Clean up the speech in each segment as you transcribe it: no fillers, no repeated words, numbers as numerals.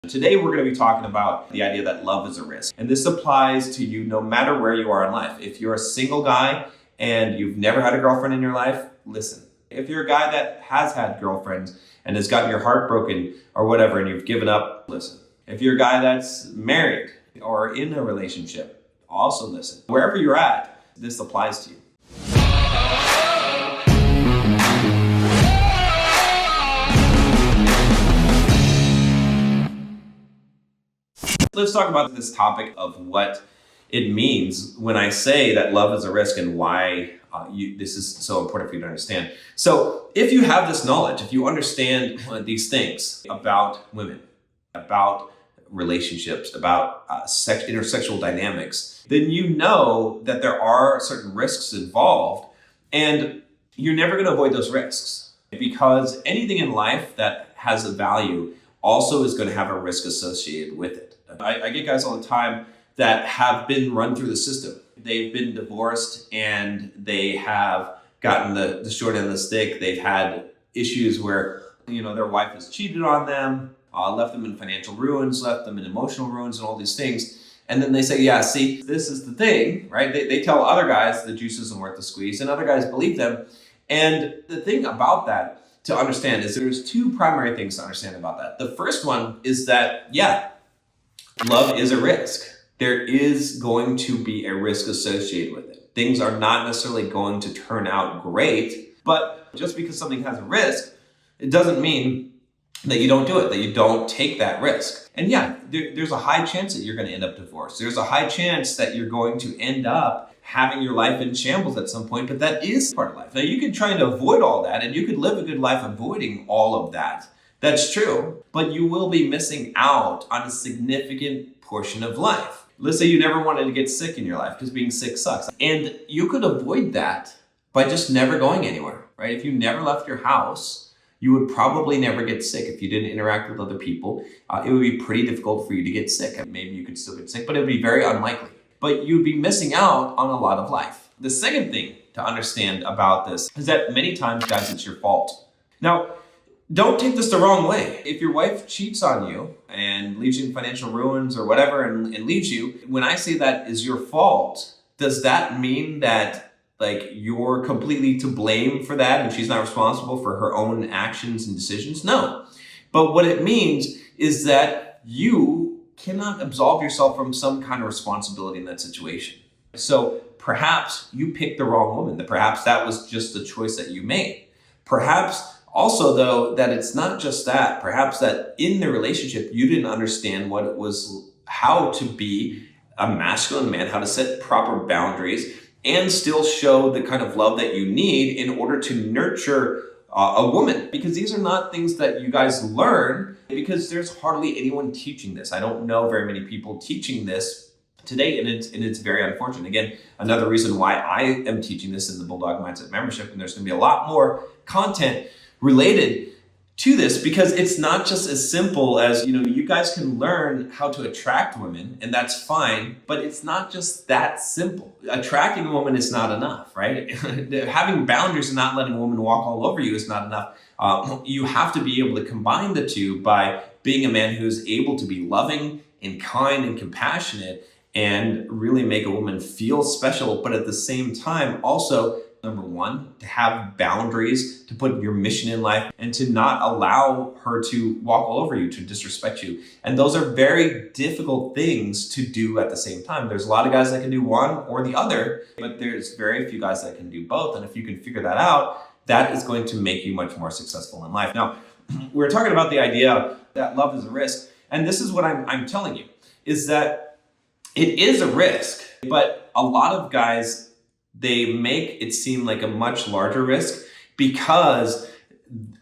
Today, we're going to be talking about the idea that love is a risk. And this applies to you no matter where you are in life. If you're a single guy and you've never had a girlfriend in your life, listen. If you're a guy that has had girlfriends and has gotten your heart broken or whatever and you've given up, listen. If you're a guy that's married or in a relationship, also listen. Wherever you're at, this applies to you. Let's talk about this topic of what it means when I say that love is a risk and why this is so important for you to understand. So if you have this knowledge, if you understand these things about women, about relationships, about intersexual dynamics, then you know that there are certain risks involved, and you're never going to avoid those risks, because anything in life that has a value also is going to have a risk associated with it. I get guys all the time that have been run through the system. They've been divorced and they have gotten the short end of the stick. They've had issues where, their wife has cheated on them, left them in financial ruins, left them in emotional ruins and all these things. And then they say, yeah, see, this is the thing, right? They tell other guys the juice isn't worth the squeeze, and other guys believe them. And the thing about that to understand is there's two primary things to understand about that. The first one is that, love is a risk. There is going to be a risk associated with it. Things are not necessarily going to turn out great, but just because something has a risk, it doesn't mean that you don't do it, that you don't take that risk. And there's a high chance that you're going to end up divorced. There's a high chance that you're going to end up having your life in shambles at some point, but that is part of life. Now, you could try to avoid all that, and you could live a good life avoiding all of that. That's true, but you will be missing out on a significant portion of life. Let's say you never wanted to get sick in your life because being sick sucks. And you could avoid that by just never going anywhere, right? If you never left your house, you would probably never get sick. If you didn't interact with other people, it would be pretty difficult for you to get sick. Maybe you could still get sick, but it would be very unlikely. But you'd be missing out on a lot of life. The second thing to understand about this is that many times, guys, it's your fault. Now, don't take this the wrong way. If your wife cheats on you and leaves you in financial ruins or whatever and leaves you, when I say that is your fault, does that mean that you're completely to blame for that and she's not responsible for her own actions and decisions? No. But what it means is that you cannot absolve yourself from some kind of responsibility in that situation. So perhaps you picked the wrong woman. Perhaps that was just the choice that you made. Perhaps also, though, that it's not just that. Perhaps that in the relationship, you didn't understand what it was, how to be a masculine man, how to set proper boundaries, and still show the kind of love that you need in order to nurture a woman. Because these are not things that you guys learn, because there's hardly anyone teaching this. I don't know very many people teaching this today, and it's very unfortunate. Again, another reason why I am teaching this in the Bulldog Mindset membership, and there's going to be a lot more content related to this, because it's not just as simple as, you guys can learn how to attract women, and that's fine, but it's not just that simple. Attracting a woman is not enough, right? Having boundaries and not letting a woman walk all over you is not enough. You have to be able to combine the two by being a man who's able to be loving and kind and compassionate and really make a woman feel special, but at the same time also, number one, to have boundaries, to put your mission in life, and to not allow her to walk all over you, to disrespect you. And those are very difficult things to do at the same time. There's a lot of guys that can do one or the other, but there's very few guys that can do both. And if you can figure that out, that is going to make you much more successful in life. Now, we're talking about the idea that love is a risk. And this is what I'm telling you, is that it is a risk, but a lot of guys, they make it seem like a much larger risk because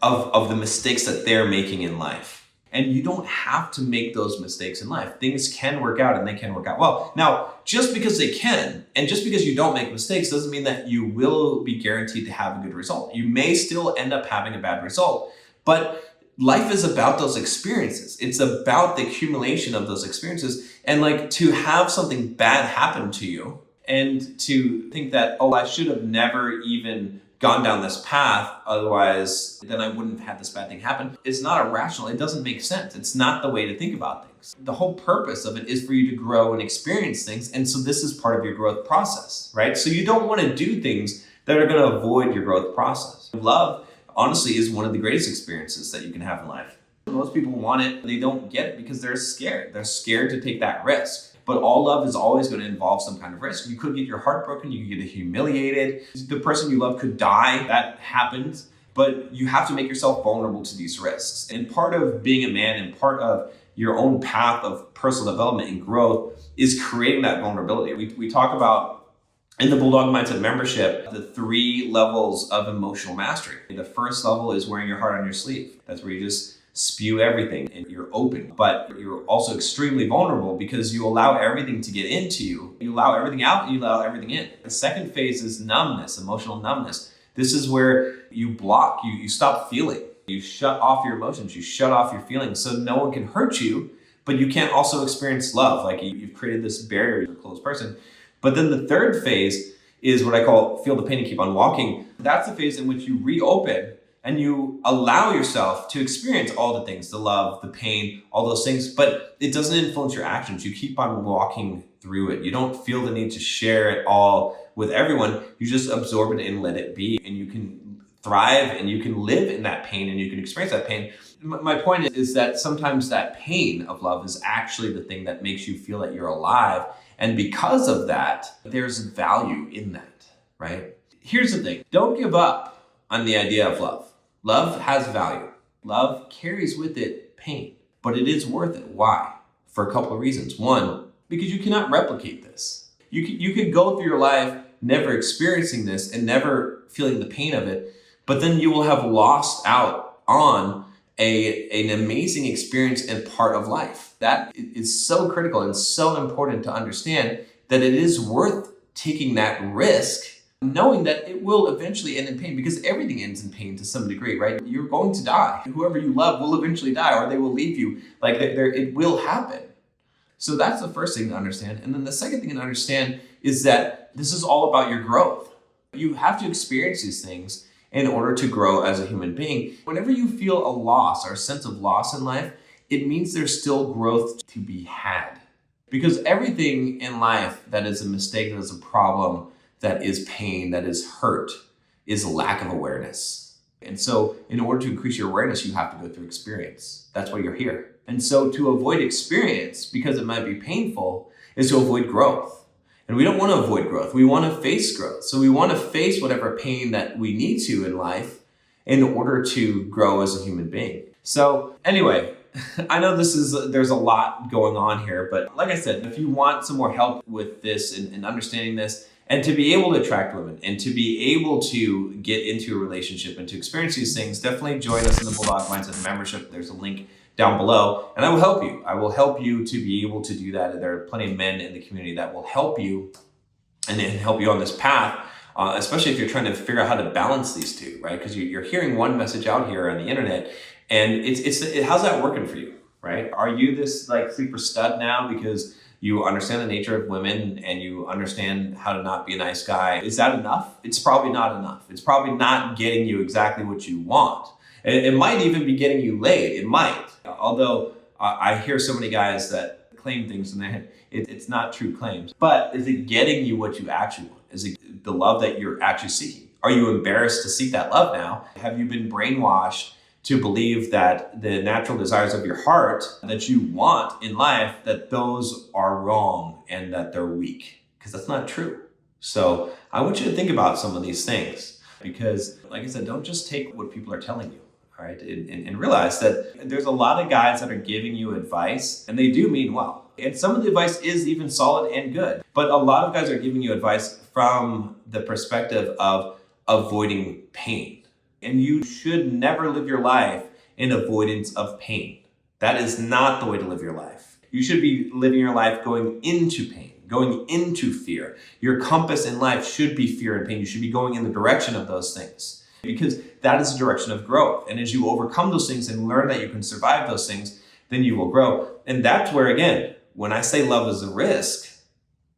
of the mistakes that they're making in life. And you don't have to make those mistakes in life. Things can work out, and they can work out well. Now, just because they can, and just because you don't make mistakes doesn't mean that you will be guaranteed to have a good result. You may still end up having a bad result, but life is about those experiences. It's about the accumulation of those experiences. And to have something bad happen to you and to think that, I should have never even gone down this path. Otherwise, then I wouldn't have had this bad thing happen. It's not irrational. It doesn't make sense. It's not the way to think about things. The whole purpose of it is for you to grow and experience things. And so this is part of your growth process, right? So you don't want to do things that are going to avoid your growth process. Love, honestly, is one of the greatest experiences that you can have in life. Most people want it, they don't get it because they're scared. They're scared to take that risk. But all love is always going to involve some kind of risk. You could get your heart broken, you could get humiliated. The person you love could die. That happens. But you have to make yourself vulnerable to these risks. And part of being a man and part of your own path of personal development and growth is creating that vulnerability. We talk about in the Bulldog Mindset membership, the 3 levels of emotional mastery. The first level is wearing your heart on your sleeve. That's where you just spew everything and you're open, but you're also extremely vulnerable because you allow everything to get into you. You allow everything out and you allow everything in. The second phase is numbness, emotional numbness. This is where you block, you stop feeling. You shut off your emotions, you shut off your feelings so no one can hurt you, but you can't also experience love. Like you've created this barrier to a close person. But then the third phase is what I call feel the pain and keep on walking. That's the phase in which you reopen and you allow yourself to experience all the things, the love, the pain, all those things, but it doesn't influence your actions. You keep on walking through it. You don't feel the need to share it all with everyone. You just absorb it and let it be, and you can thrive and you can live in that pain and you can experience that pain. My point is that sometimes that pain of love is actually the thing that makes you feel that you're alive. And because of that, there's value in that, right? Here's the thing. Don't give up on the idea of love. Love has value. Love carries with it pain, but it is worth it. Why? For a couple of reasons. One, because you cannot replicate this. You could go through your life never experiencing this and never feeling the pain of it, but then you will have lost out on an amazing experience and part of life. That is so critical and so important to understand that it is worth taking that risk, knowing that it will eventually end in pain, because everything ends in pain to some degree, right? You're going to die. Whoever you love will eventually die, or they will leave you. Like it will happen. So that's the first thing to understand. And then the second thing to understand is that this is all about your growth. You have to experience these things in order to grow as a human being. Whenever you feel a loss or a sense of loss in life, it means there's still growth to be had. Because everything in life that is a mistake, that is a problem, that is pain, that is hurt, is a lack of awareness. And so in order to increase your awareness, you have to go through experience. That's why you're here. And so to avoid experience, because it might be painful, is to avoid growth. And we don't want to avoid growth. We want to face growth. So we want to face whatever pain that we need to in life in order to grow as a human being. So anyway, I know there's a lot going on here, but like I said, if you want some more help with this and understanding this, and to be able to attract women and to be able to get into a relationship and to experience these things, definitely join us in the Bulldog Mindset membership. There's a link down below, and I will help you. I will help you to be able to do that. And there are plenty of men in the community that will help you and help you on this path, especially if you're trying to figure out how to balance these two, right? Because you're hearing one message out here on the internet, and how's that working for you, right? Are you this like super stud now because you understand the nature of women and you understand how to not be a nice guy? Is that enough? It's probably not enough. It's probably not getting you exactly what you want. It might even be getting you laid. It might. Although I hear so many guys that claim things in their head. It's not true claims. But is it getting you what you actually want? Is it the love that you're actually seeking? Are you embarrassed to seek that love now? Have you been brainwashed to believe that the natural desires of your heart that you want in life, that those are wrong and that they're weak? Because that's not true. So I want you to think about some of these things, because like I said, don't just take what people are telling you, all right? And realize that there's a lot of guys that are giving you advice and they do mean well. And some of the advice is even solid and good, but a lot of guys are giving you advice from the perspective of avoiding pain. And you should never live your life in avoidance of pain. That is not the way to live your life. You should be living your life going into pain, going into fear. Your compass in life should be fear and pain. You should be going in the direction of those things, because that is the direction of growth. And as you overcome those things and learn that you can survive those things, then you will grow. And that's where, again, when I say love is a risk,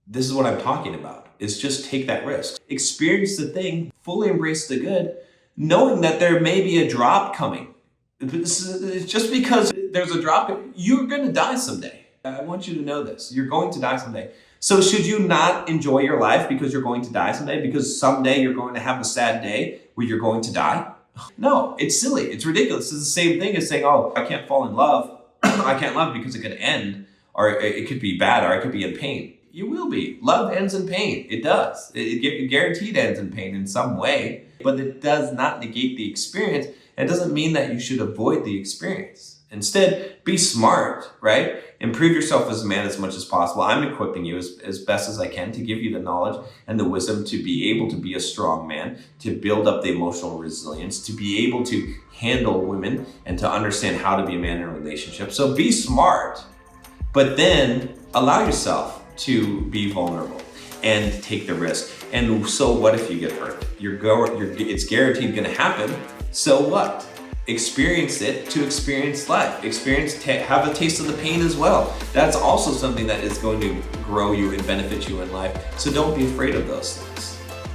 this is what I'm talking about. is just take that risk. Experience the thing, fully embrace the good, knowing that there may be a drop coming. Just because there's a drop, you're going to die someday. I want you to know this. You're going to die someday. So should you not enjoy your life because you're going to die someday? Because someday you're going to have a sad day where you're going to die? No, it's silly. It's ridiculous. It's the same thing as saying, oh, I can't fall in love. I can't love because it could end, or it could be bad, or I could be in pain. You will be. Love ends in pain. It does. It guaranteed ends in pain in some way, but it does not negate the experience. It doesn't mean that you should avoid the experience. Instead, be smart, right? Improve yourself as a man as much as possible. I'm equipping you as best as I can to give you the knowledge and the wisdom to be able to be a strong man, to build up the emotional resilience, to be able to handle women, and to understand how to be a man in a relationship. So be smart, but then allow yourself to be vulnerable and take the risk. And so what if you get hurt? It's guaranteed going to happen. So what? Experience it to experience life. Have a taste of the pain as well. That's also something that is going to grow you and benefit you in life. So don't be afraid of those things.